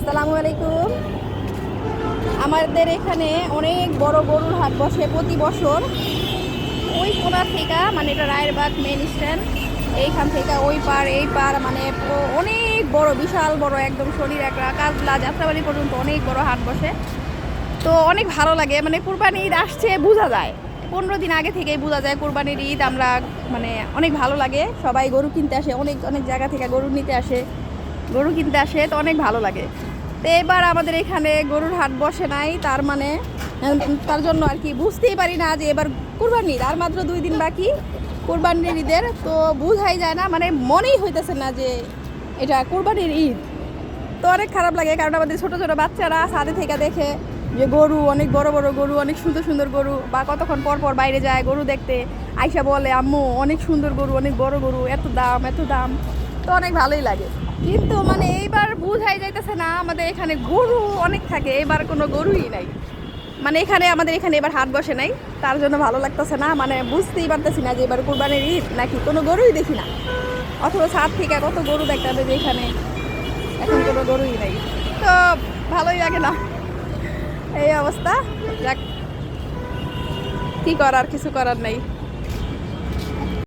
আসসালামু আলাইকুম। আমাদের এখানে অনেক বড় গরুর হাট বসে প্রতি বছর। ওই কোণা থেকে মানে এটা রায়েরবাগ মেন স্ট্যান্ড, এইখান থেকে ওই পার এই পার মানে অনেক বড়, বিশাল বড়, একদম শনির একটা কাজলা যাত্রাবাড়ি পর্যন্ত অনেক বড় হাট বসে। তো অনেক ভালো লাগে, মানে কুরবানি ঈদ আসছে বোঝা যায়, 15 দিন আগে থেকেই বোঝা যায় কুরবানির ঈদ। আমরা মানে অনেক ভালো লাগে, সবাই গরু কিনতে আসে, অনেক অনেক জায়গা থেকে গরু নিতে আসে, গরু কিনতে আসে, তো অনেক ভালো লাগে। তো এবার আমাদের এখানে গরুর হাট বসে নাই, তার মানে তার জন্য আর কি বুঝতেই পারি না যে এবার কুরবানির আর মাত্র 2 দিন বাকি কুরবানির ঈদের। তো বুঝাই যায় না, মানে মনেই হইতেছে না যে এটা কুরবানির ঈদ। তো অনেক খারাপ লাগে, কারণ আমাদের ছোটো ছোটো বাচ্চারা ছাদে থেকে দেখে যে গরু, অনেক বড় বড় গরু, অনেক সুন্দর সুন্দর গরু, বা কতক্ষণ পর পর বাইরে যায় গরু দেখতে, আইসা বলে আম্মু অনেক সুন্দর গরু, অনেক বড় গরু, এত দাম এত দাম। তো অনেক ভালোই লাগে, কিন্তু মানে এইবার বুঝাই যাইতেছে না, আমাদের এখানে গরু অনেক থাকে, এবার কোনো গরুই নাই। মানে আমাদের এখানে এবার হাট বসে নাই, তার জন্য ভালো লাগতেছে না, মানে বুঝতেই পারতেছি না যে এবার কুরবানির ঈদ নাকি কোনো গরুই দেখি না। অথবা ছাদ থেকে কত গরু দেখতে হবে, যে এখানে এখন কোনো গরুই নাই। তো ভালোই লাগে না, এই অবস্থা। যাক, কি করার, কিছু করার নেই।